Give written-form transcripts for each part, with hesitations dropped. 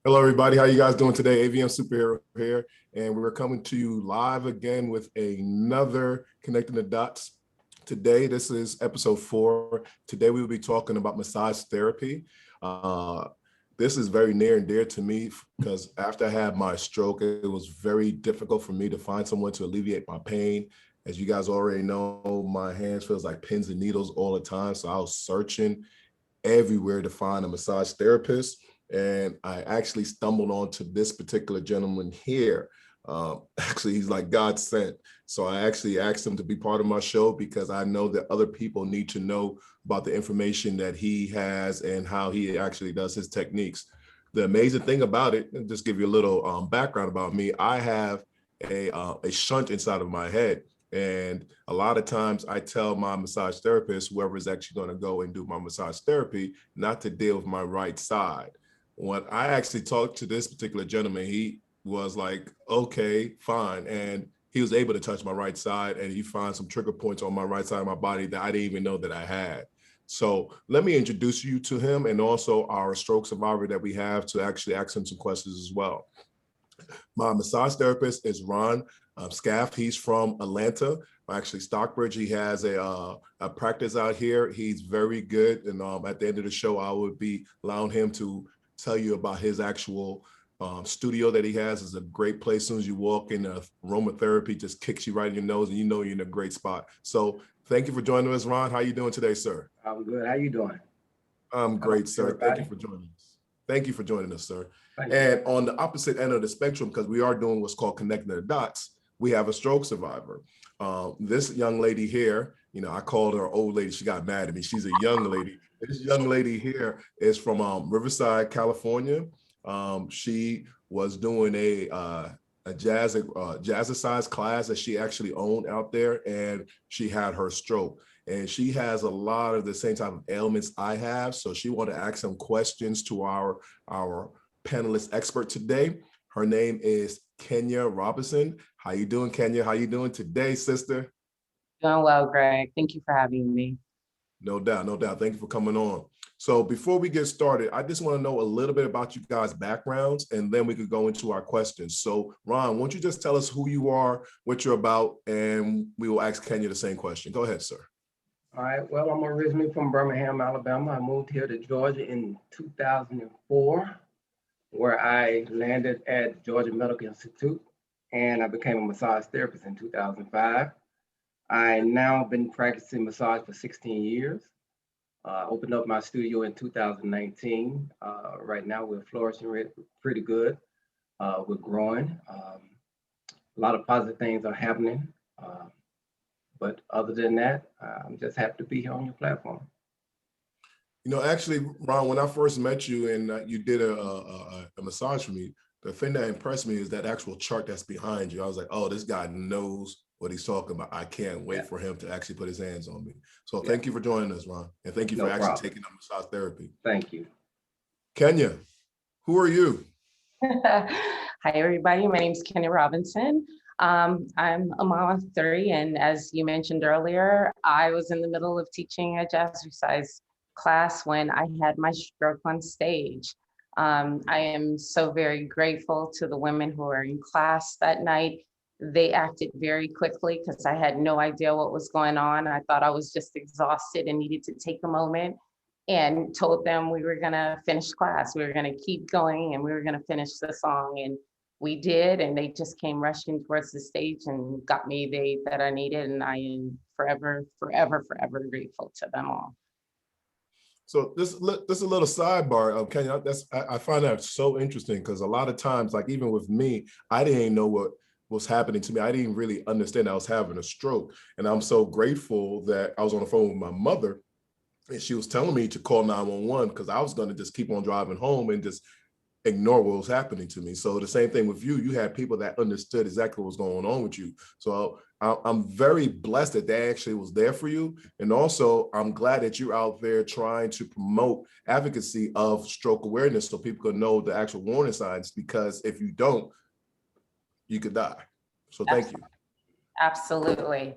Hello, everybody. How you guys doing today? AVM Superhero here, and we're coming to you live again with another Connecting the Dots. Today, this is episode 4. Today, we will be talking about massage therapy. This is very near and dear to me because after I had my stroke, it was very difficult for me to find someone to alleviate my pain. As you guys already know, my hands feels like pins and needles all the time, so I was searching everywhere to find a massage therapist. And I actually stumbled onto this particular gentleman here. Actually, he's like God sent. So I actually asked him to be part of my show because I know that other people need to know about the information that he has and how he actually does his techniques. The amazing thing about it, and just give you a little background about me, I have a shunt inside of my head. And a lot of times I tell my massage therapist, whoever is actually going to go and do my massage therapy, not to deal with my right side. When I actually talked to this particular gentleman, he was like, okay, fine. And he was able to touch my right side and he found some trigger points on my right side of my body that I didn't even know that I had. So let me introduce you to him and also our stroke survivor that we have to actually ask him some questions as well. My massage therapist is Ron Scaff. He's from Atlanta, actually Stockbridge. He has a practice out here. He's very good. And at the end of the show, I would be allowing him to tell you about his actual studio that he has. Is a great place. As soon as you walk in, aromatherapy just kicks you right in your nose and you know you're in a great spot. So thank you for joining us, Ron. How you doing today, sir? I'm good. How you doing? I'm great, sir. Everybody. Thank you for joining us. Thank you for joining us, sir. Thank you. And on the opposite end of the spectrum, because we are doing what's called connecting the dots, we have a stroke survivor. This young lady here, you know, I called her old lady. She got mad at me. She's a young lady. This young lady here is from Riverside, California. She was doing a jazzercise class that she actually owned out there, and she had her stroke. And she has a lot of the same type of ailments I have. So she wanted to ask some questions to our panelist expert today. Her name is Kenya Robinson. How you doing, Kenya? How you doing today, sister? Doing well, Greg. Thank you for having me. No doubt, no doubt. Thank you for coming on. So before we get started, I just want to know a little bit about you guys' backgrounds, and then we could go into our questions. So Ron, why don't you just tell us who you are, what you're about, and we will ask Kenya the same question. Go ahead, sir. All right. Well, I'm originally from Birmingham, Alabama. I moved here to Georgia in 2004, where I landed at Georgia Medical Institute, and I became a massage therapist in 2005. I now been practicing massage for 16 years. Opened up my studio in 2019. Right now, we're flourishing pretty good. We're growing. A lot of positive things are happening. But other than that, I'm just happy to be here on your platform. You know, actually, Ron, when I first met you and you did a massage for me, the thing that impressed me is that actual chart that's behind you. I was like, oh, this guy knows what he's talking about. I can't wait for him to actually put his hands on me. So thank you for joining us, Ron. And thank you for actually taking up massage therapy. Thank you. Kenya, who are you? Hi, everybody. My name is Kenya Robinson. I'm a mom of 3, and as you mentioned earlier, I was in the middle of teaching a jazzercise class when I had my stroke on stage. I am so very grateful to the women who were in class that night. They acted very quickly because I had no idea what was going on. I thought I was just exhausted and needed to take a moment, and told them we were gonna finish class. We were gonna keep going and we were gonna finish the song. And we did, and they just came rushing towards the stage and got me the aid that I needed. And I am forever, forever, forever grateful to them all. So this is a little sidebar, Kenya. I find that so interesting because a lot of times, like even with me, I didn't know what was happening to me. I didn't really understand I was having a stroke. And I'm so grateful that I was on the phone with my mother and she was telling me to call 911 because I was going to just keep on driving home and just ignore what was happening to me. So the same thing with you. You had people that understood exactly what was going on with you. So I'm very blessed that they actually was there for you. And also, I'm glad that you're out there trying to promote advocacy of stroke awareness so people can know the actual warning signs, because if you don't, you could die. So thank you. Absolutely.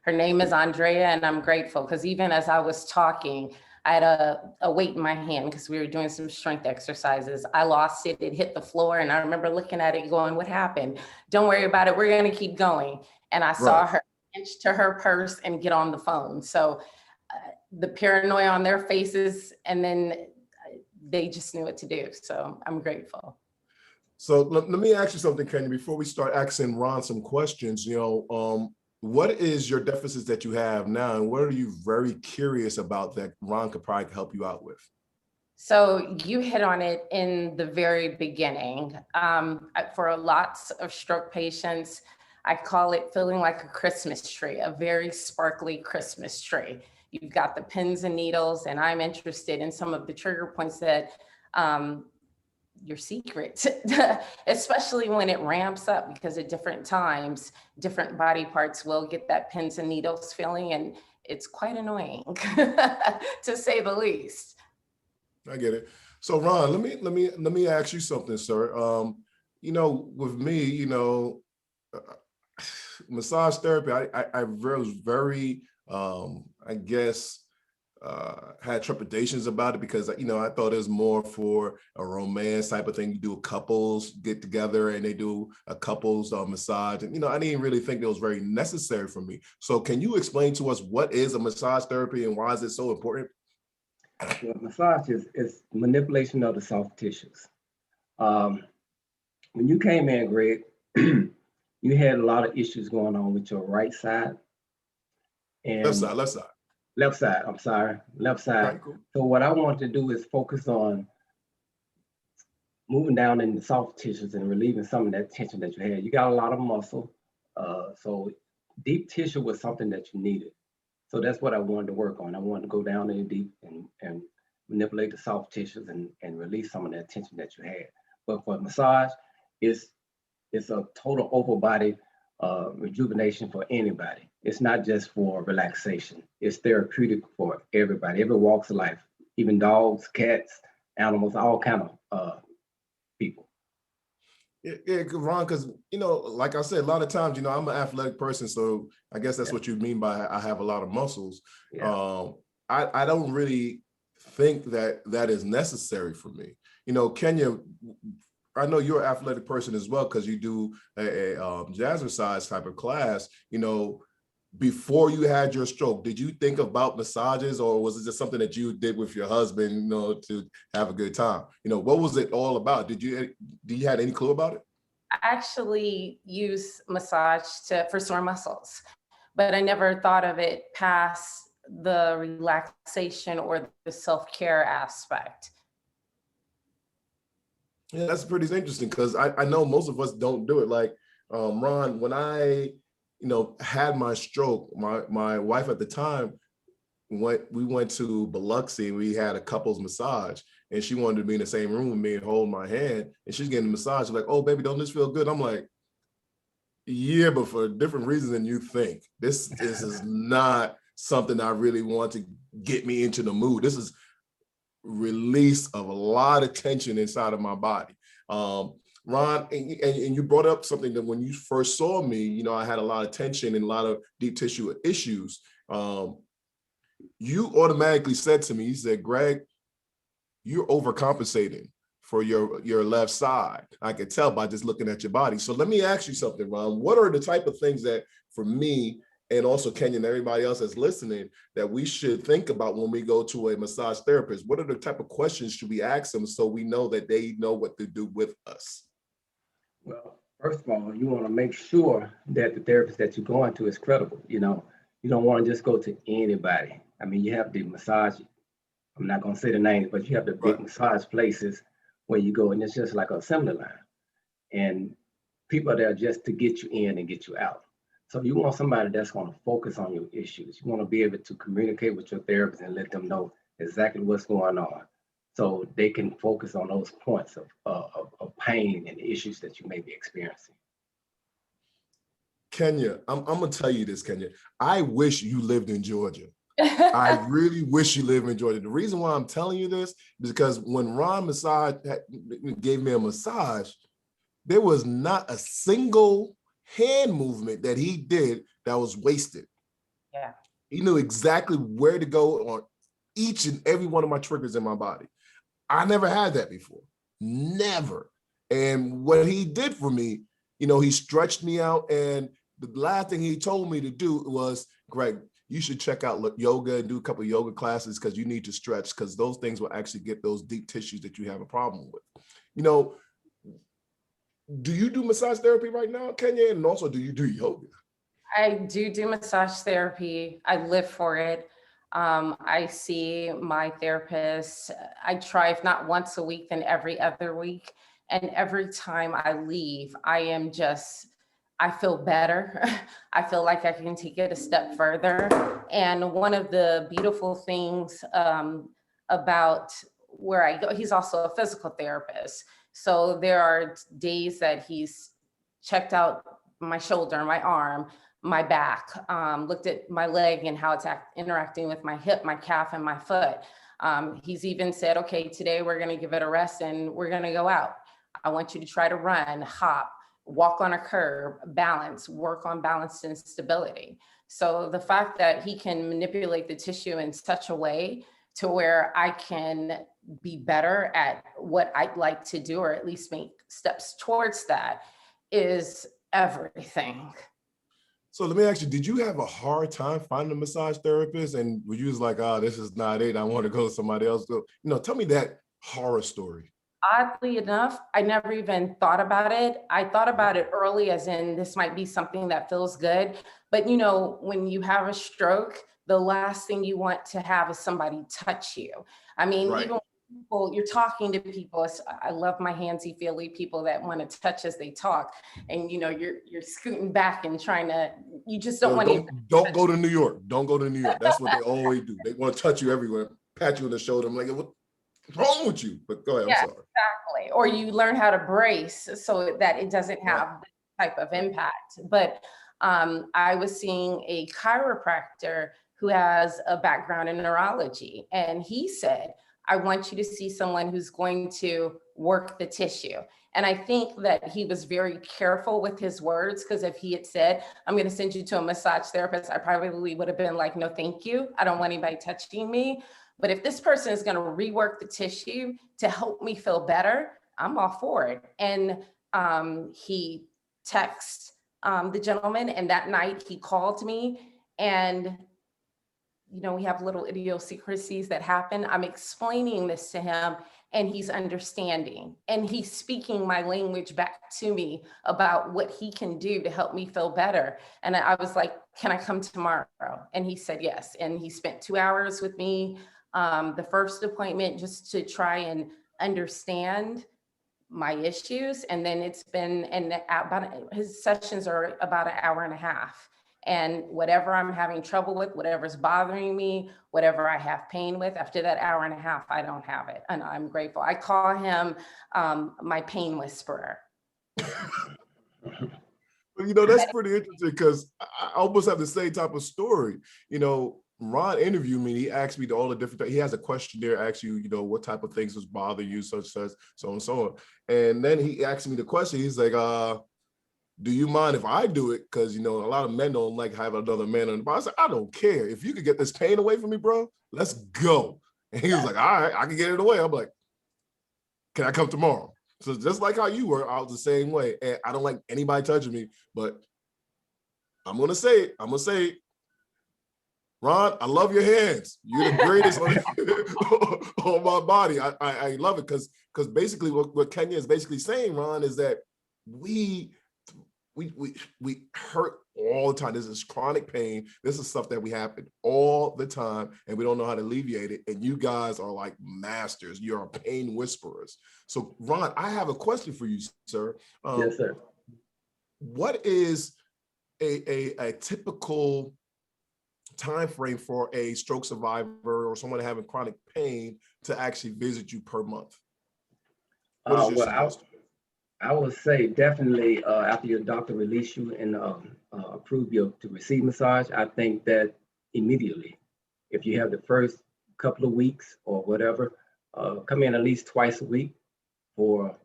Her name is Andrea, and I'm grateful because even as I was talking, I had a weight in my hand because we were doing some strength exercises. I lost it, it hit the floor, and I remember looking at it going, what happened? Don't worry about it, we're gonna keep going. And I saw her inch to her purse and get on the phone. So the paranoia on their faces, and then they just knew what to do. So I'm grateful. So let me ask you something, Kenya, before we start asking Ron some questions. What is your deficits that you have now, and what are you very curious about that Ron could probably help you out with? So you hit on it in the very beginning. For lots of stroke patients, I call it feeling like a Christmas tree, a very sparkly Christmas tree. You've got the pins and needles, and I'm interested in some of the trigger points that your secret, especially when it ramps up, because at different times, different body parts will get that pins and needles feeling, and it's quite annoying to say the least. I get it. So Ron, let me ask you something, sir. With me, massage therapy, I was very, I guess, had trepidations about it because, I thought it was more for a romance type of thing. You do couples get together and they do a couples massage. And, I didn't really think it was very necessary for me. So can you explain to us what is a massage therapy and why is it so important? Well, massage is manipulation of the soft tissues. When you came in, Greg, you had a lot of issues going on with your right side. And left side. Left side, I'm sorry, left side. Right, cool. So what I want to do is focus on moving down in the soft tissues and relieving some of that tension that you had. You got a lot of muscle. So deep tissue was something that you needed. So that's what I wanted to work on. I wanted to go down in deep and manipulate the soft tissues and release some of that tension that you had. But for massage, it's a total over body rejuvenation for anybody. It's not just for relaxation. It's therapeutic for everybody, every walks of life, even dogs, cats, animals, all kind of people. Yeah, Ron, because, like I said, a lot of times, I'm an athletic person, so I guess that's what you mean by I have a lot of muscles. Yeah. I don't really think that is necessary for me. Kenya, I know you're an athletic person as well because you do a jazzercise type of class. Before you had your stroke, did you think about massages, or was it just something that you did with your husband, to have a good time? What was it all about? Do you have any clue about it? I actually use massage for sore muscles, but I never thought of it past the relaxation or the self-care aspect. Yeah, that's pretty interesting because I know most of us don't do it. Like Ron, when I had my stroke, my wife at the time, we went to Biloxi and we had a couples massage, and she wanted to be in the same room with me and hold my hand, and she's getting a massage. She's like, oh, baby, don't this feel good? I'm like, yeah, but for different reasons than you think. This is not something I really want to get me into the mood. This is release of a lot of tension inside of my body. Ron, and you brought up something that when you first saw me, I had a lot of tension and a lot of deep tissue issues. You automatically said to me, you said, Greg, you're overcompensating for your left side. I could tell by just looking at your body. So let me ask you something, Ron. What are the type of things that, for me, and also Kenya and everybody else that's listening, that we should think about when we go to a massage therapist? What are the type of questions should we ask them so we know that they know what to do with us? Well, first of all, you want to make sure that the therapist that you're going to is credible. You don't want to just go to anybody. I mean, you have the massage, I'm not going to say the names, but you have the big massage places where you go and it's just like an assembly line. And people are there just to get you in and get you out. So you want somebody that's going to focus on your issues. You want to be able to communicate with your therapist and let them know exactly what's going on, so they can focus on those points of pain and issues that you may be experiencing. Kenya, I'm gonna tell you this, Kenya. I wish you lived in Georgia. I really wish you lived in Georgia. The reason why I'm telling you this is because when Ron gave me a massage, there was not a single hand movement that he did that was wasted. Yeah. He knew exactly where to go on each and every one of my triggers in my body. I never had that before, never. And what he did for me, you know, he stretched me out. And the last thing he told me to do was, Greg, you should check out yoga and do a couple of yoga classes because you need to stretch, because those things will actually get those deep tissues that you have a problem with. You know, do you do massage therapy right now, Kenya? And also, do you do yoga? I do massage therapy. I live for it. I see my therapist. I try, if not once a week, then every other week. And every time I leave, I feel better. I feel like I can take it a step further. And one of the beautiful things about where I go, he's also a physical therapist. So there are days that he's checked out my shoulder, my arm, my back, looked at my leg and how it's interacting with my hip, my calf, and my foot. He's even said, okay, today we're gonna give it a rest and we're gonna go out. I want you to try to run, hop, walk on a curb, balance, work on balance and stability. So the fact that he can manipulate the tissue in such a way to where I can be better at what I'd like to do, or at least make steps towards that, is everything. So let me ask you, did you have a hard time finding a massage therapist? And were you was like, oh, this is not it, I want to go to somebody else? You know, tell me that horror story. Oddly enough, I never even thought about it. I thought about it early, as in this might be something that feels good. But you know, when you have a stroke, the last thing you want to have is somebody touch you. I mean, Right. even when people, you're talking to people. I love my handsy feely people that want to touch as they talk. And you know, you're scooting back and trying to, you just don't Yo, want to. don't go to New York. Don't go to New York. That's what they always do. They want to touch you everywhere, pat you on the shoulder. I'm like, what's wrong with you? But go ahead, Yeah, I'm sorry. exactly. Or you learn how to brace so that it doesn't have this type of impact. But I was seeing a chiropractor who has a background in neurology, and he said, I want you to see someone who's going to work the tissue. And I think that he was very careful with his words, because if he had said, I'm going to send you to a massage therapist, I probably would have been like, no, thank you. I don't want anybody touching me. But if this person is going to rework the tissue to help me feel better, I'm all for it. And he texted the gentleman, and that night he called me, and you know, we have little idiosyncrasies that happen. I'm explaining this to him, and he's understanding, and he's speaking my language back to me about what he can do to help me feel better. And I was like, can I come tomorrow? And he said yes. And he spent 2 hours with me, the first appointment, just to try and understand my issues. And then it's been, and about, his sessions are about an hour and a half. And whatever I'm having trouble with, whatever's bothering me, whatever I have pain with, after that hour and a half, I don't have it. And I'm grateful. I call him my pain whisperer. You know, that's pretty interesting, because I almost have the same type of story. You know, Ron interviewed me. He asked me all the different, he has a questionnaire, asks you, you know, what type of things was bother you, such, so on and so on. And then he asked me the question. He's like, do you mind if I do it? Because, you know, a lot of men don't like having another man on the body. I said, I don't care. If you could get this pain away from me, bro, let's go. And he was like, all right, I can get it away. I'm like, can I come tomorrow? So just like how you were, I was the same way. And I don't like anybody touching me, but I'm going to say it. I'm going to say it. Ron, I love your hands. You're the greatest on my body. I love it, because basically what Kenya is basically saying, Ron, is that we hurt all the time. This is chronic pain. This is stuff that we happen all the time, and we don't know how to alleviate it. And you guys are like masters. You're pain whisperers. So Ron, I have a question for you, sir. Yes, sir. What is a typical time frame for a stroke survivor or someone having chronic pain to actually visit you per month? What is your suggestion? I would say definitely after your doctor release you and approve you to receive massage, I think that immediately, if you have the first couple of weeks or whatever, come in at least twice a week for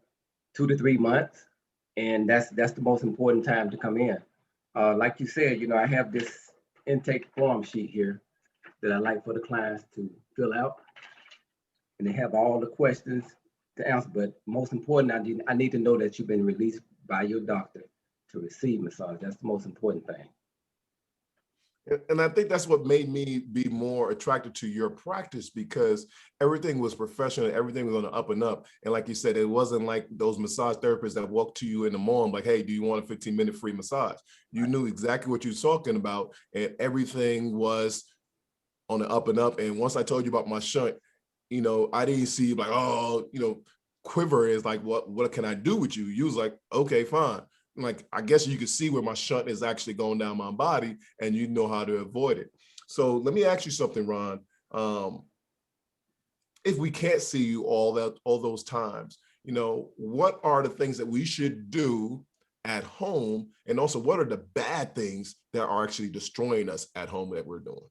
2 to 3 months. And that's the most important time to come in. Like you said, you know, I have this intake form sheet here that I like for the clients to fill out, and they have all the questions to answer. But most important, I need to know that you've been released by your doctor to receive massage. That's the most important thing. And I think that's what made me be more attracted to your practice, because everything was professional, everything was on the up and up. And like you said, it wasn't like those massage therapists that walk to you in the morning like, hey, do you want a 15-minute free massage? You knew exactly what you were talking about, and everything was on the up and up. And once I told you about my shunt, I didn't see like, oh, quiver is like, what can I do with you? You was like, okay, fine. Like, I guess you could see where my shunt is actually going down my body, and you know how to avoid it. So let me ask you something, Ron. If we can't see you all those times, what are the things that we should do at home? And also, what are the bad things that are actually destroying us at home that we're doing?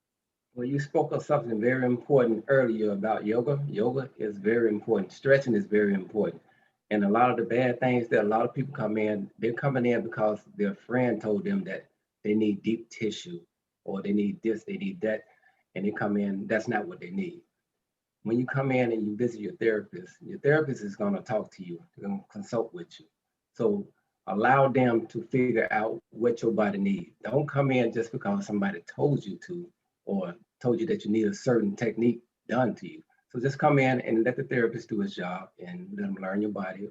Well, you spoke of something very important earlier about yoga. Yoga is very important. Stretching is very important. And a lot of the bad things that a lot of people come in, they're coming in because their friend told them that they need deep tissue, or they need this, they need that. And they come in, that's not what they need. When you come in and you visit your therapist is going to talk to you, they're going to consult with you. So allow them to figure out what your body needs. Don't come in just because somebody told you to, or told you that you need a certain technique done to you. So just come in and let the therapist do his job and let them learn your body.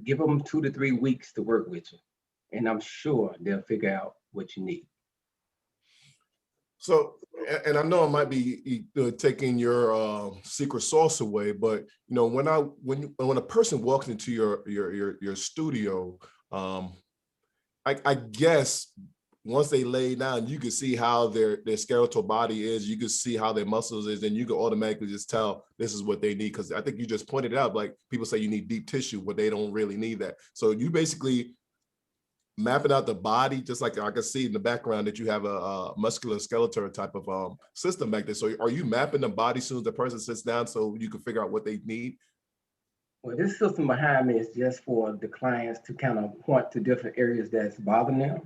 Give them 2 to 3 weeks to work with you, and I'm sure they'll figure out what you need. So, and I know I might be taking your secret sauce away, but when a person walks into your studio, I guess once they lay down, you can see how their skeletal body is. You can see how their muscles is, and you can automatically just tell this is what they need. Because I think you just pointed out, like, people say you need deep tissue, but they don't really need that. So you basically mapping out the body, just like I can see in the background that you have a musculoskeletal type of system back there. So are you mapping the body as soon as the person sits down so you can figure out what they need? Well, this system behind me is just for the clients to kind of point to different areas that's bothering them.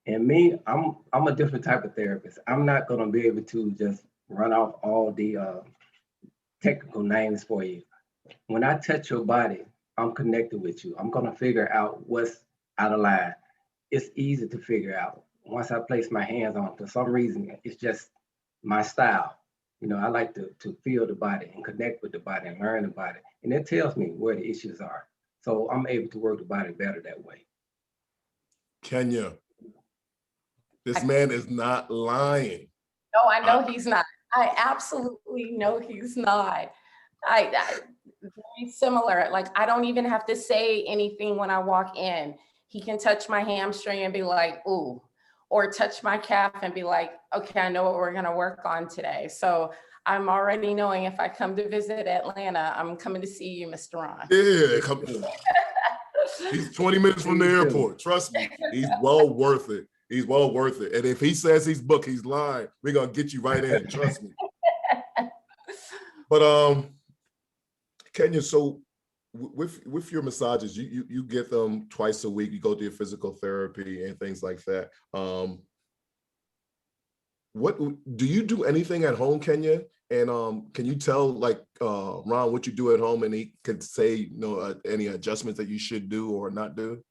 And me, I'm a different type of therapist. I'm not going to be able to just run off all the technical names for you. When I touch your body, I'm connected with you. I'm going to figure out what's out of line. It's easy to figure out once I place my hands on it. For some reason, it's just my style. I like to feel the body and connect with the body and learn the body. And it tells me where the issues are. So I'm able to work the body better that way. Kenya, this man is not lying. No, I know he's not. I absolutely know he's not. I very similar. Like, I don't even have to say anything when I walk in. He can touch my hamstring and be like, ooh, or touch my calf and be like, okay, I know what we're going to work on today. So I'm already knowing if I come to visit Atlanta, I'm coming to see you, Mr. Ron. Yeah, come. He's 20 minutes from the airport. Trust me, he's well worth it. He's well worth it. And if he says he's booked, he's lying. We're going to get you right in. Trust me. But Kenya, so with your massages, you get them twice a week. You go to your physical therapy and things like that. What do you do anything at home, Kenya? And can you tell Ron what you do at home, and he could say any adjustments that you should do or not do?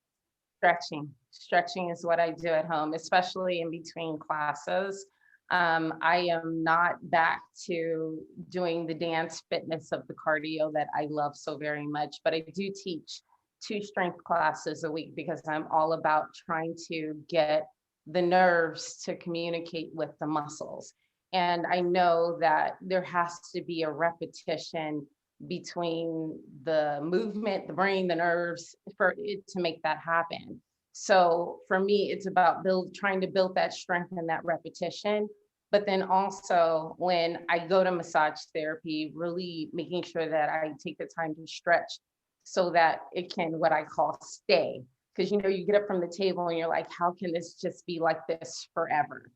Stretching is what I do at home, especially in between classes. I am not back to doing the dance fitness of the cardio that I love so very much, but I do teach 2 strength classes a week because I'm all about trying to get the nerves to communicate with the muscles. And I know that there has to be a repetition between the movement, the brain, the nerves for it to make that happen. So for me, it's about trying to build that strength and that repetition. But then also when I go to massage therapy, really making sure that I take the time to stretch so that it can, what I call, stay. Because you get up from the table and you're like, how can this just be like this forever?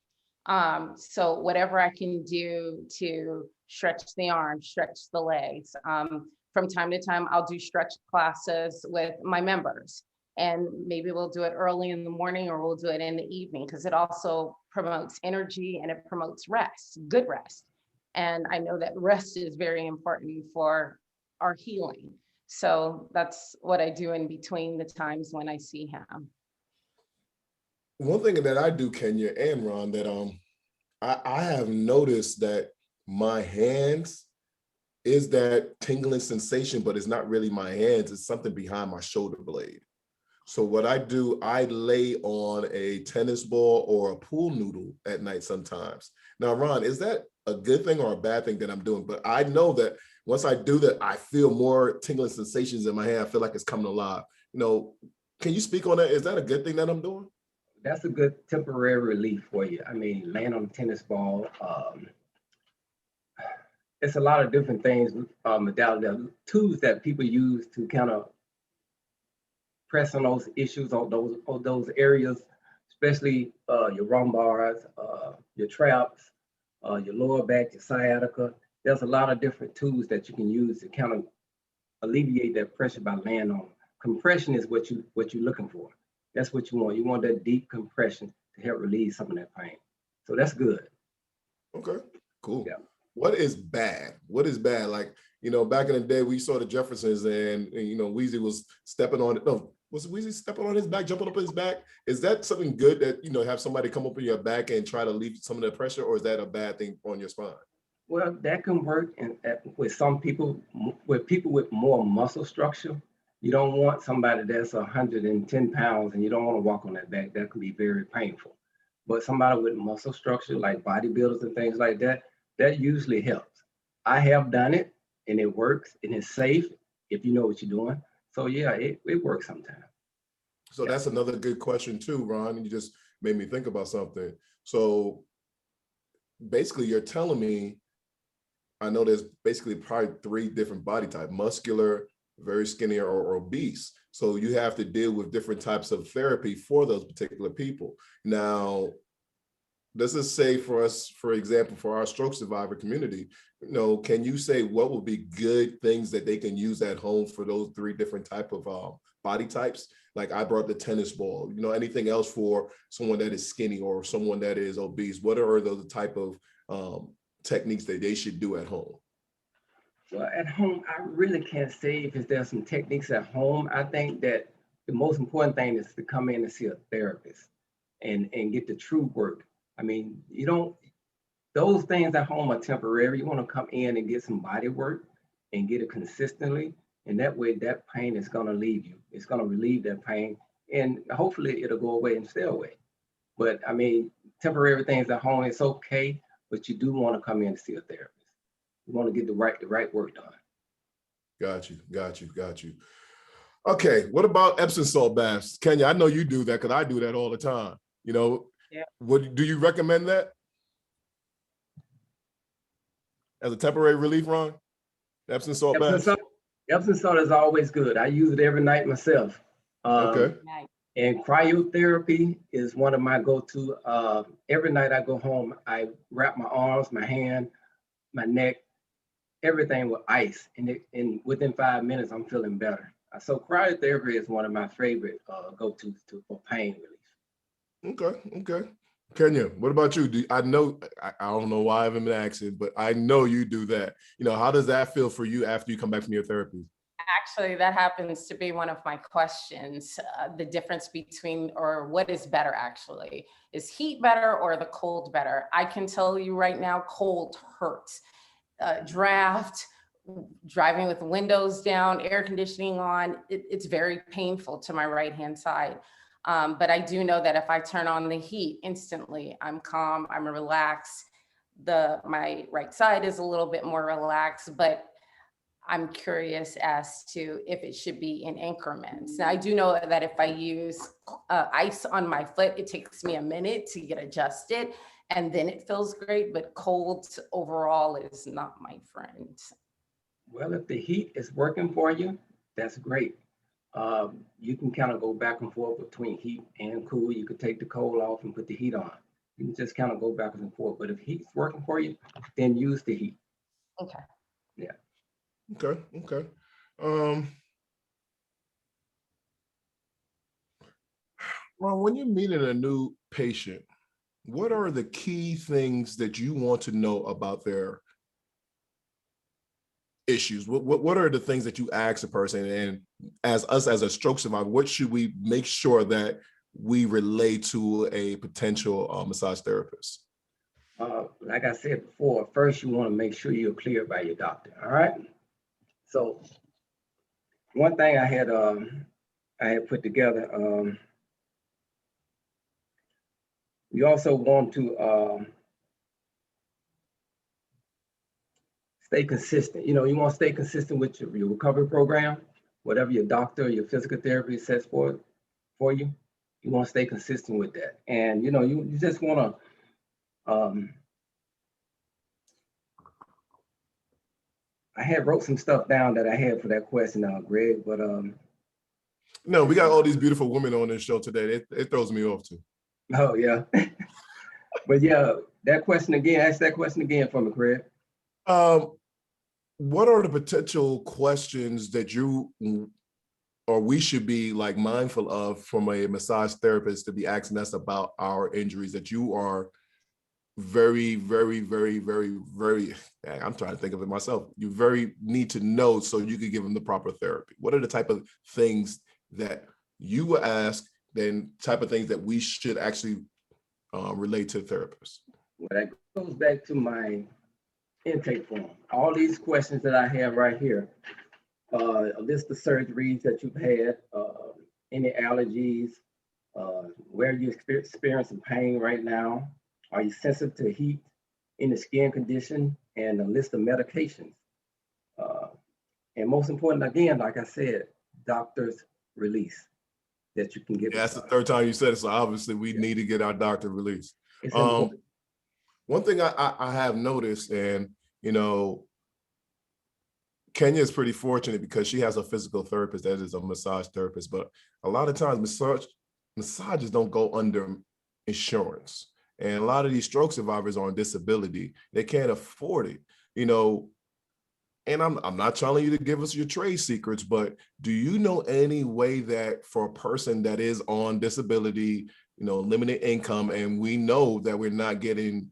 So whatever I can do to stretch the arms, stretch the legs. From time to time, I'll do stretch classes with my members. And maybe we'll do it early in the morning or we'll do it in the evening, because it also promotes energy and it promotes rest, good rest. And I know that rest is very important for our healing. So that's what I do in between the times when I see him. One thing that I do, Kenya and Ron, that I have noticed that my hands is that tingling sensation, but it's not really my hands, it's something behind my shoulder blade. So what I do, I lay on a tennis ball or a pool noodle at night sometimes. Now, Ron, is that a good thing or a bad thing that I'm doing? But I know that once I do that, I feel more tingling sensations in my hand. I feel like it's coming alive. You know, can you speak on that? Is that a good thing that I'm doing? That's a good temporary relief for you. I mean, laying on a tennis ball, it's a lot of different things, modality, tools that people use to kind of press on those issues, on those areas, especially your lumbars, your traps, your lower back, your sciatica. There's a lot of different tools that you can use to kind of alleviate that pressure by laying on. Compression is what you're looking for. That's what you want. You want that deep compression to help relieve some of that pain. So that's good. Okay, cool. Yeah. What is bad? What is bad? Like, you know, back in the day, we saw the Jeffersons and you know, Weezy was stepping on it. No, was Weezy stepping on his back, jumping up his back? Is that something good that, you know, have somebody come up in your back and try to relieve some of the pressure, or is that a bad thing on your spine? Well, that can work with some people, with people with more muscle structure. You don't want somebody that's 110 pounds and you don't want to walk on that back. That can be very painful. But somebody with muscle structure, like bodybuilders and things like that, that usually helps. I have done it and it works and it's safe if you know what you're doing. So yeah, it works sometimes. So Yeah. that's another good question too, Ron. You just made me think about something. So basically you're telling me, I know there's basically probably three different body types: muscular, very skinny, or obese. So you have to deal with different types of therapy for those particular people. Now, let's just say for us, for example, for our stroke survivor community, you know, can you say what would be good things that they can use at home for those three different type of body types? Like I brought the tennis ball, you know, anything else for someone that is skinny or someone that is obese? What are those type of techniques that they should do at home? Well, at home, I really can't say if there's some techniques at home. I think that the most important thing is to come in and see a therapist and get the true work. I mean, you don't, those things at home are temporary. You want to come in and get some body work and get it consistently. And that way, that pain is going to leave you. It's going to relieve that pain. And hopefully, it'll go away and stay away. But I mean, temporary things at home, it's okay. But you do want to come in and see a therapist. You want to get the right work done. Got you, got you, got you. Okay, what about Epsom salt baths? Kenya, I know you do that because I do that all the time. You know, Yeah. what do you recommend that as a temporary relief, Ron? Epsom salt Epsom baths? salt, Epsom salt is always good. I use it every night myself. Okay. Nice. And cryotherapy is one of my go-to. Every night I go home, I wrap my arms, my hand, my neck, everything with ice, and within 5 minutes, I'm feeling better. So cryotherapy is one of my favorite go-tos for pain relief. Okay, okay. Kenya, what about you? I know, I don't know why I've been asking, but I know you do that. You know, how does that feel for you after you come back from your therapy? Actually, that happens to be one of my questions. The difference between, or what is better actually? Is heat better or the cold better? I can tell you right now, cold hurts. Draft, driving with the windows down, air conditioning on, it's very painful to my right-hand side. But I do know that if I turn on the heat instantly, I'm calm, I'm relaxed. My right side is a little bit more relaxed, but I'm curious as to if it should be in increments. Now, I do know that if I use ice on my foot, it takes me a minute to get adjusted and then it feels great, but cold overall is not my friend. Well, if the heat is working for you, that's great. You can kind of go back and forth between heat and cool. You could take the cold off and put the heat on. You can just kind of go back and forth. But if heat's working for you, then use the heat. Okay. Yeah. Okay, okay. Um, well, when you're meeting a new patient, what are the key things that you want to know about their issues? What are the things that you ask a person? And as us as a stroke survivor, what should we make sure that we relay to a potential massage therapist? Like I said before, first you want to make sure you're cleared by your doctor. All right. So one thing I had put together. You also want to stay consistent. You want to stay consistent with your recovery program, whatever your doctor, your physical therapy sets for you. You want to stay consistent with that, and you just want to. I had wrote some stuff down that I had for that question, Greg, but no, we got all these beautiful women on this show today. It throws me off too. Oh yeah, but yeah, that question again. Ask that question again for me, Greg. What are the potential questions that you or we should be like mindful of from a massage therapist to be asking us about our injuries that you are very, very, very, very, very, I'm trying to think of it myself. You very need to know so you can give them the proper therapy. What are the type of things that you will ask, then type of things that we should actually relate to therapists? Well, that goes back to my intake form. All these questions that I have right here, a list of surgeries that you've had, any allergies, where you experiencing pain right now, are you sensitive to heat, any skin condition, and a list of medications. And most important, again, like I said, doctor's release that you can get. Yeah, that's the third time you said it, so obviously we need to get our doctor released. It's important. One thing I have noticed, and Kenya is pretty fortunate because she has a physical therapist that is a massage therapist, but a lot of times massages don't go under insurance. And a lot of these stroke survivors are on disability. They can't afford it, and I'm not telling you to give us your trade secrets, but do you know any way that for a person that is on disability, limited income, and we know that we're not getting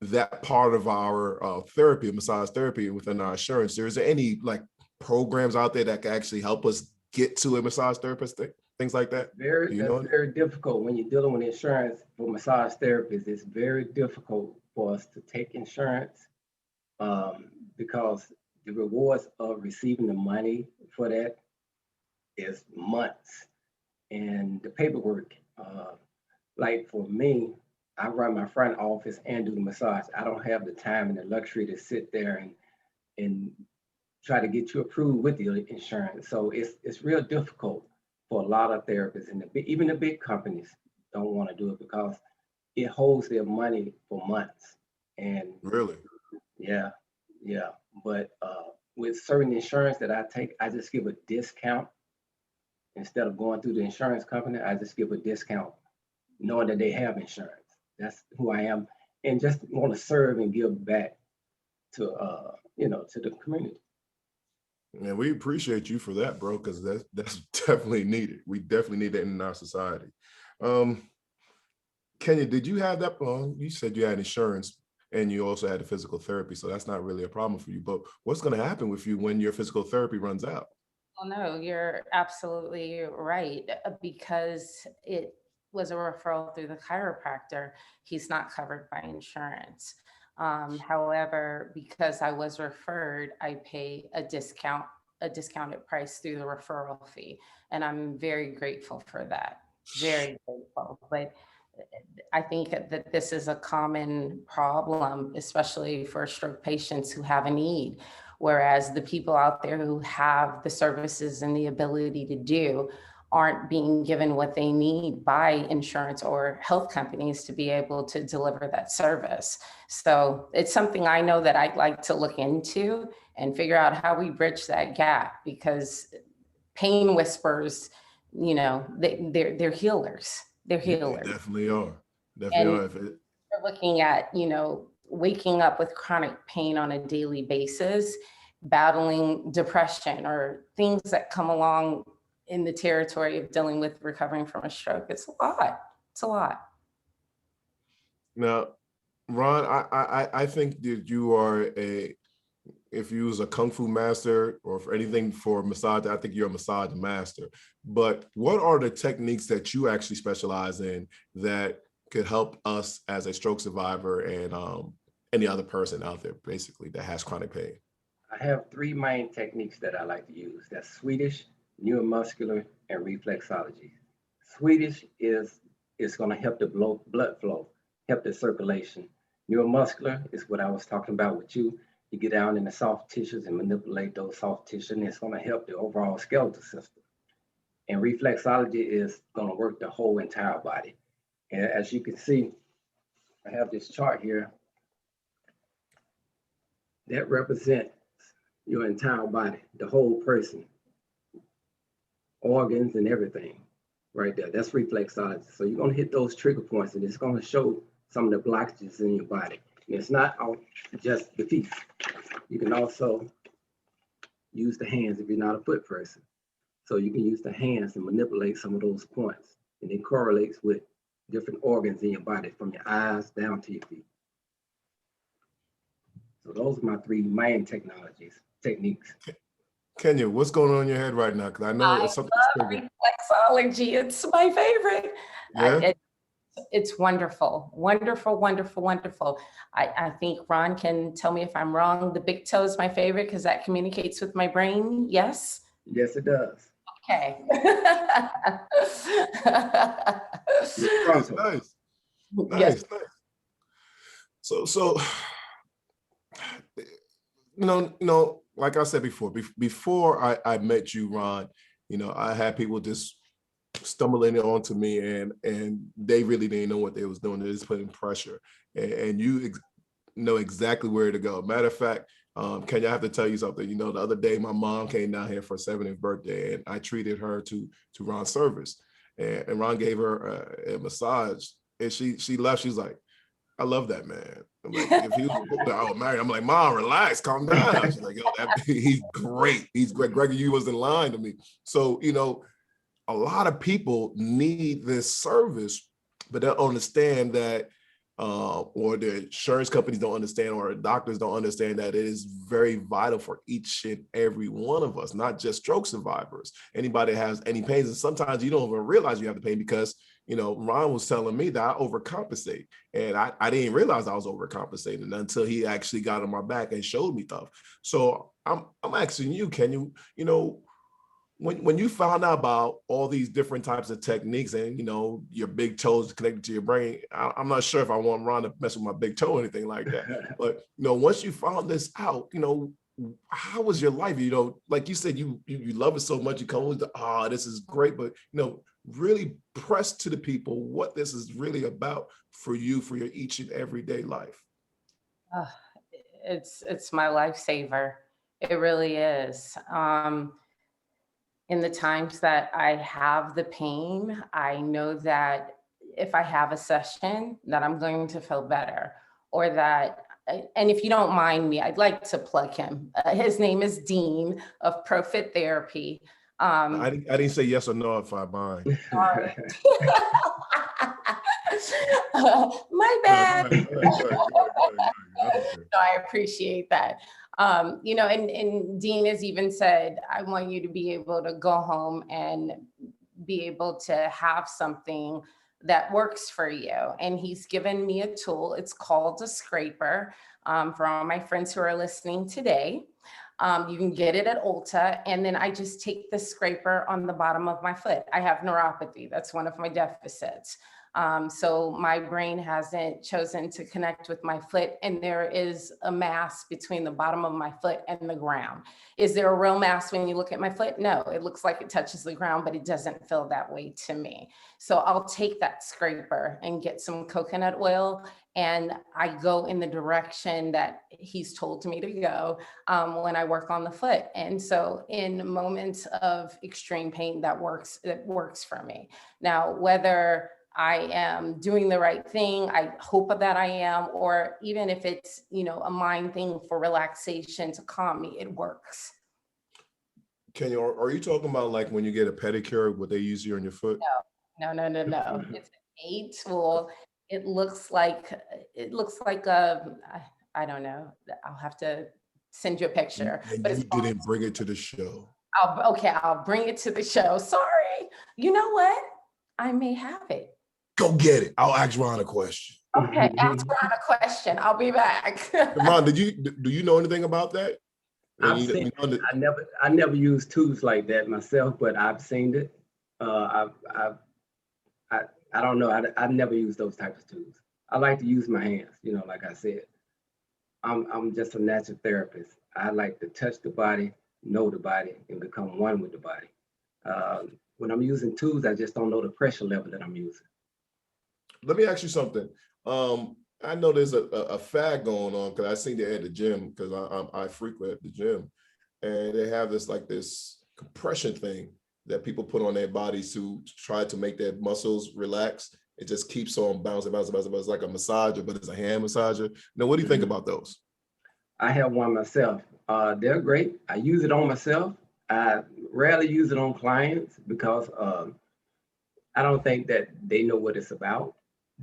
that part of our therapy, massage therapy within our insurance, is there any like programs out there that can actually help us get to a massage therapist, things like that? That's very difficult when you're dealing with insurance for massage therapists. It's very difficult for us to take insurance because the rewards of receiving the money for that is months, and the paperwork. Like for me, I run my front office and do the massage. I don't have the time and the luxury to sit there and try to get you approved with the insurance. So it's real difficult for a lot of therapists, and even the big companies don't want to do it because it holds their money for months. And Really? yeah. But with certain insurance that I take, I just give a discount instead of going through the insurance company. I just give a discount, knowing that they have insurance. That's who I am, and just want to serve and give back to to the community. And we appreciate you for that, bro, because that's definitely needed. We definitely need that in our society. Kenya, did you have that? You said you had insurance and you also had the physical therapy, so that's not really a problem for you. But what's going to happen with you when your physical therapy runs out? Well, no, you're absolutely right, because it was a referral through the chiropractor. He's not covered by insurance. However, because I was referred, I pay a discounted price through the referral fee. And I'm very grateful for that. Very grateful. But I think that this is a common problem, especially for stroke patients who have a need. Whereas the people out there who have the services and the ability to do aren't being given what they need by insurance or health companies to be able to deliver that service. So it's something I know that I'd like to look into and figure out how we bridge that gap, because pain whispers, they're healers. They're healers. They definitely are. And Definitely are. we're looking at, waking up with chronic pain on a daily basis, battling depression or things that come along in the territory of dealing with recovering from a stroke. It's a lot. It's a lot. Now, Ron, I think that you are if you was a Kung Fu master or for anything for massage, I think you're a massage master. But what are the techniques that you actually specialize in that could help us as a stroke survivor and any other person out there, basically, that has chronic pain? I have three main techniques that I like to use. That's Swedish, neuromuscular, and reflexology. Swedish is going to help the blood flow, help the circulation. Neuromuscular is what I was talking about with you. You get down in the soft tissues and manipulate those soft tissues, and it's going to help the overall skeletal system. And reflexology is going to work the whole entire body. And as you can see, I have this chart here that represents your entire body, the whole person, organs and everything right there. That's reflexology. So you're going to hit those trigger points and it's going to show some of the blockages in your body. And it's not just the feet. You can also use the hands if you're not a foot person. So you can use the hands and manipulate some of those points. And it correlates with different organs in your body from your eyes down to your feet. So those are my three main techniques. Kenya, what's going on in your head right now? Because I know I it's something. love reflexology. It's my favorite. Yeah. It's wonderful, wonderful, wonderful, wonderful. I think Ron can tell me if I'm wrong. The big toe is my favorite because that communicates with my brain. Yes? Yes, it does. Okay. Nice, nice. Yes. So, like I said before I met you, Ron, I had people just stumbling onto me and they really didn't know what they was doing. They just putting pressure and you know exactly where to go. Matter of fact, Kenya, I have to tell you something. The other day my mom came down here for her 70th birthday and I treated her to Ron's service and Ron gave her a massage and she left. She's like, I love that man. I'm like, if he was married, I'm like, Mom, relax, calm down. She's like, yo, he's great. He's great. Gregory, you wasn't lying to me. So, a lot of people need this service, but they don't understand that, or the insurance companies don't understand, or doctors don't understand that it is very vital for each and every one of us, not just stroke survivors. Anybody that has any pains, and sometimes you don't even realize you have the pain because, Ron was telling me that I overcompensate, and I didn't realize I was overcompensating until he actually got on my back and showed me stuff. So I'm asking you, can you, when you found out about all these different types of techniques and, your big toes connected to your brain, I'm not sure if I want Ron to mess with my big toe or anything like that. But, once you found this out, how was your life? Like you said, you love it so much. You come with this is great. But, really press to the people what this is really about for you, for your each and everyday life. It's my lifesaver. It really is. In the times that I have the pain, I know that if I have a session that I'm going to feel better, or that, and if you don't mind me, I'd like to plug him. His name is Dean of Profit Therapy. I didn't say yes or no if I mind. Sorry. My bad. No, I appreciate that. And Dean has even said, I want you to be able to go home and be able to have something that works for you. And he's given me a tool. It's called a scraper. For all my friends who are listening today, you can get it at Ulta. And then I just take the scraper on the bottom of my foot. I have neuropathy. That's one of my deficits. So my brain hasn't chosen to connect with my foot, and there is a mass between the bottom of my foot and the ground. Is there a real mass when you look at my foot? No, it looks like it touches the ground, but it doesn't feel that way to me. So I'll take that scraper and get some coconut oil, and I go in the direction that he's told me to go when I work on the foot. And so in moments of extreme pain, that works for me. Now, whether I am doing the right thing, I hope that I am, or even if it's, a mind thing for relaxation to calm me, it works. Kenya, are you talking about like when you get a pedicure, what they use here on your foot? No. It's an aid tool. It looks like I don't know. I'll have to send you a picture. And But you it's didn't bring it to the show. I'll bring it to the show. Sorry. You know what? I may have it. Go get it. I'll ask Ron a question. Okay, ask Ron a question. I'll be back. Ron, do you know anything about that? I've seen it. I never used tools like that myself, but I've seen it. I don't know. I've never used those types of tools. I like to use my hands. Like I said, I'm just a natural therapist. I like to touch the body, know the body, and become one with the body. When I'm using tools, I just don't know the pressure level that I'm using. Let me ask you something. I know there's a fad going on because I seen it at the gym because I frequent the gym, and they have this compression thing that people put on their bodies to try to make their muscles relax. It just keeps on bouncing. It's like a massager, but it's a hand massager. Now, what do you think about those? I have one myself. They're great. I use it on myself. I rarely use it on clients because I don't think that they know what it's about,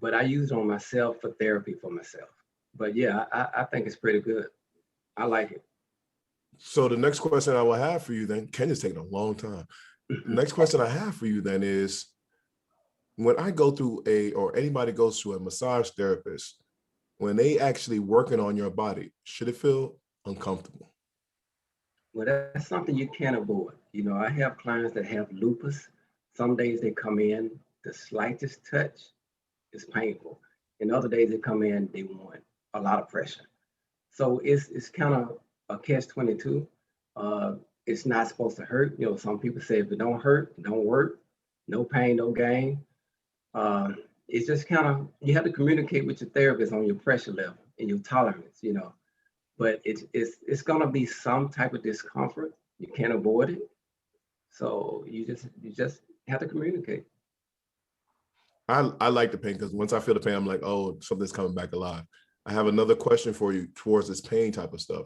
but I use it on myself for therapy for myself. But yeah, I think it's pretty good. I like it. So the next question I will have for you then, Kenya's taking a long time. The next question I have for you then is, when I go through or anybody goes to a massage therapist, when they actually working on your body, should it feel uncomfortable? Well, that's something you can't avoid. I have clients that have lupus. Some days they come in, the slightest touch is painful. And other days they come in, they want a lot of pressure. So it's kind of a catch-22. It's not supposed to hurt. Some people say if it don't hurt, it don't work. No pain, no gain. It's just kind of, you have to communicate with your therapist on your pressure level and your tolerance, but it's gonna be some type of discomfort. You can't avoid it. So you just have to communicate. I like the pain because once I feel the pain, I'm like, oh, something's coming back alive. I have another question for you towards this pain type of stuff.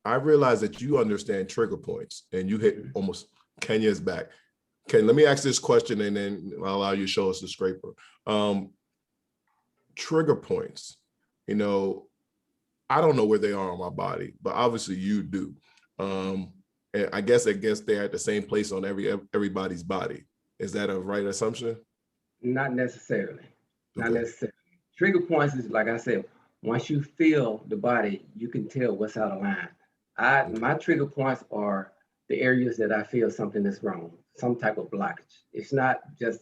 I realize that you understand trigger points and you hit almost Kenya's back. Ken, let me ask this question and then I'll allow you to show us the scraper. Trigger points, I don't know where they are on my body, but obviously you do. And I guess they're at the same place on everybody's body. Is that a right assumption? Not necessarily. Not Okay. necessarily. Trigger points is, like I said, once you feel the body, you can tell what's out of line. My trigger points are the areas that I feel something is wrong, some type of blockage. It's not just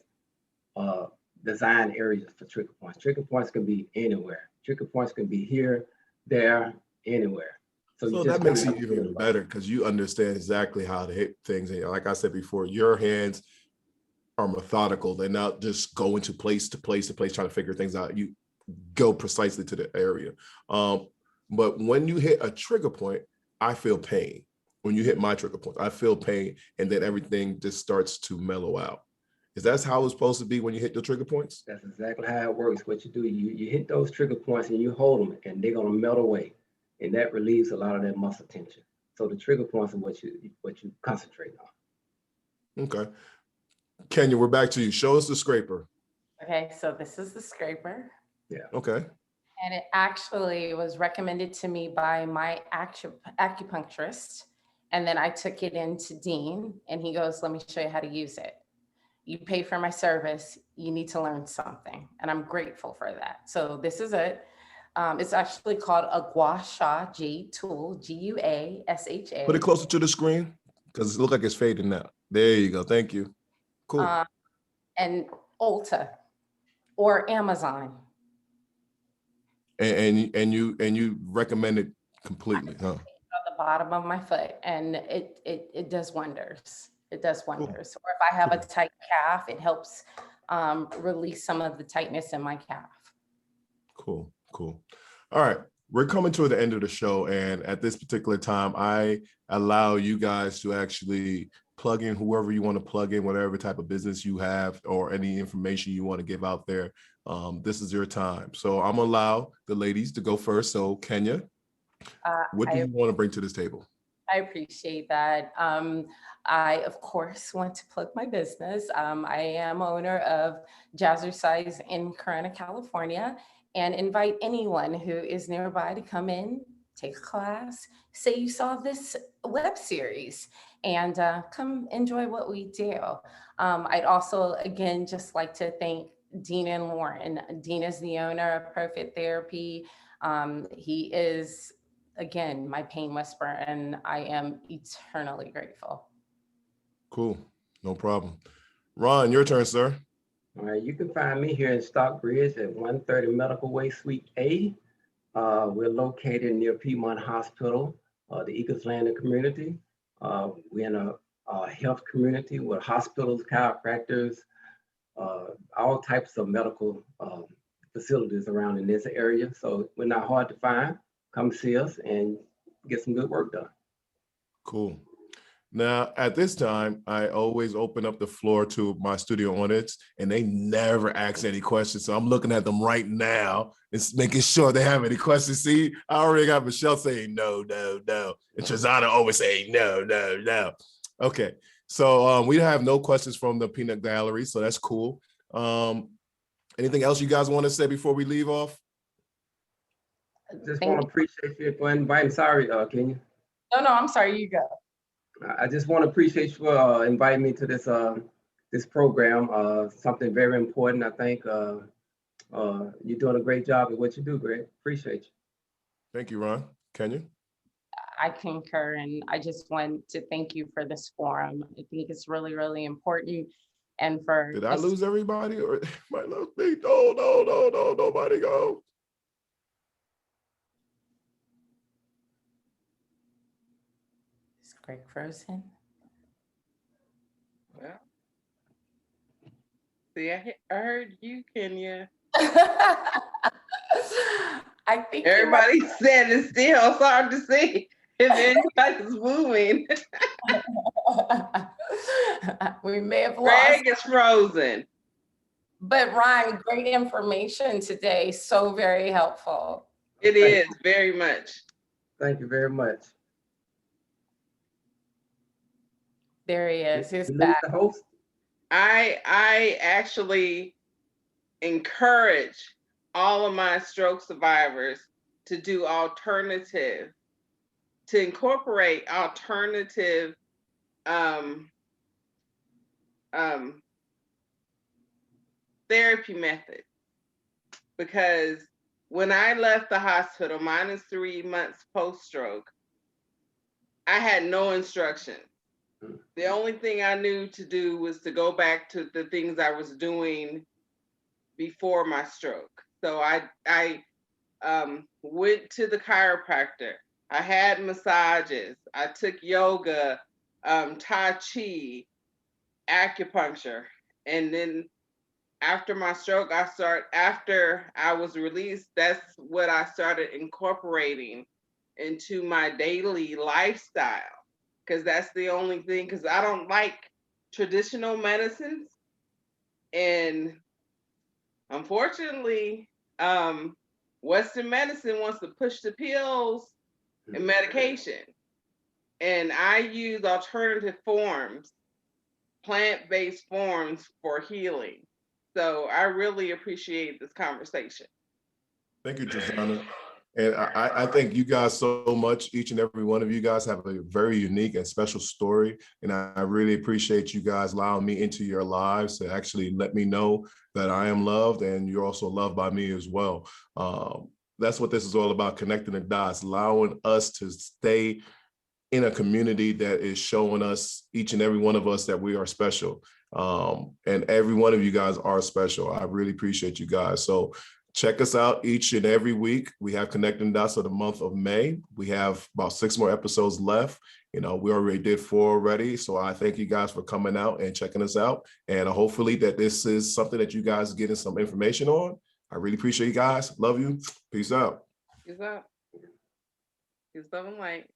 design areas for trigger points. Trigger points can be anywhere. Trigger points can be here, there, anywhere. So that makes it even better because you understand exactly how to hit things. And like I said before, your hands are methodical. They're not just going to place to place to place trying to figure things out. You go precisely to the area. But when you hit a trigger point, I feel pain. When you hit my trigger point, I feel pain, and then everything just starts to mellow out. Is that how it's supposed to be when you hit the trigger points? That's exactly how it works. What you do, you hit those trigger points and you hold them, and they're gonna melt away, and that relieves a lot of that muscle tension. So the trigger points are what you concentrate on. Okay, Kenya, we're back to you. Show us the scraper. Okay, so this is the scraper. Yeah. Okay. And it actually was recommended to me by my acupuncturist. And then I took it into Dean and he goes, let me show you how to use it. You pay for my service, you need to learn something. And I'm grateful for that. So this is it. It's actually called a Gua Sha Jade tool, Guasha. Put it closer to the screen because it looks like it's fading now. There you go. Thank you. Cool. And Ulta or Amazon. And you recommend it completely, huh? On the bottom of my foot, and it does wonders. It does wonders. Cool. Or if I have a tight calf, it helps release some of the tightness in my calf. Cool. All right, we're coming to the end of the show, and at this particular time, I allow you guys to actually plug in whoever you want to plug in, whatever type of business you have or any information you want to give out there. This is your time. So I'm gonna allow the ladies to go first. So Kenya, what do you want to bring to this table? I appreciate that. I, of course, want to plug my business. I am owner of Jazzercise in Corona, California, and invite anyone who is nearby to come in, take a class, say you saw this web series, and come enjoy what we do. I'd also, again, just like to thank Dean and Lauren. Dean is the owner of Perfect Therapy. He is, again, my pain whisperer, and I am eternally grateful. Cool. No problem. Ron, your turn, sir. All right, you can find me here in Stockbridge at 130 Medical Way, Suite A. We're located near Piedmont Hospital, the Eagles Landing community. We're in a health community with hospitals, chiropractors, all types of medical facilities around in this area. So we're not hard to find. Come see us and get some good work done. Cool. Now, at this time, I always open up the floor to my studio audience, and they never ask any questions. So I'm looking at them right now and making sure they have any questions. See, I already got Michelle saying no, no, no. And Trezana always saying no, no, no. Okay, so we have no questions from the peanut gallery, so that's cool. Anything else you guys want to say before we leave off? Just want to appreciate you for inviting. Sorry, Kenya. No, I'm sorry, you go. I just want to appreciate you for inviting me to this this program. Something very important. I think you're doing a great job at what you do, Greg. Appreciate you. Thank you, Ron. Kenya? I concur, and I just want to thank you for this forum. I think it's really, really important. And for Did I lose everybody or might lose me? No, no, no, no, nobody go. Is Greg frozen? Well, see, I heard you, Kenya. I think Everybody said it's still. It's hard to see if anybody's moving. We may have lost. Greg is frozen. But Ryan, great information today. So very helpful. It is very much. Thank you very much. There he is. He's You back. the host? I actually encourage all of my stroke survivors to do to incorporate alternative therapy methods. Because when I left the hospital, minus 3 months post-stroke, I had no instructions. The only thing I knew to do was to go back to the things I was doing before my stroke. So I went to the chiropractor. I had massages. I took yoga, Tai Chi, acupuncture. And then after my stroke, after I was released, that's what I started incorporating into my daily lifestyle. Because that's the only thing, because I don't like traditional medicines. And unfortunately, Western medicine wants to push the pills and medication. And I use alternative forms, plant-based forms for healing. So I really appreciate this conversation. Thank you, Trezana. And I thank you guys so much. Each and every one of you guys have a very unique and special story. And I really appreciate you guys allowing me into your lives to actually let me know that I am loved and you're also loved by me as well. That's what this is all about, connecting the dots, allowing us to stay in a community that is showing us, each and every one of us, that we are special. And every one of you guys are special. I really appreciate you guys. So check us out each and every week. We have Connecting Dots for the month of May. We have about 6 more episodes left. We already did 4 already. So I thank you guys for coming out and checking us out. And hopefully that this is something that you guys are getting some information on. I really appreciate you guys. Love you. Peace out. Peace out. Peace, love, and light.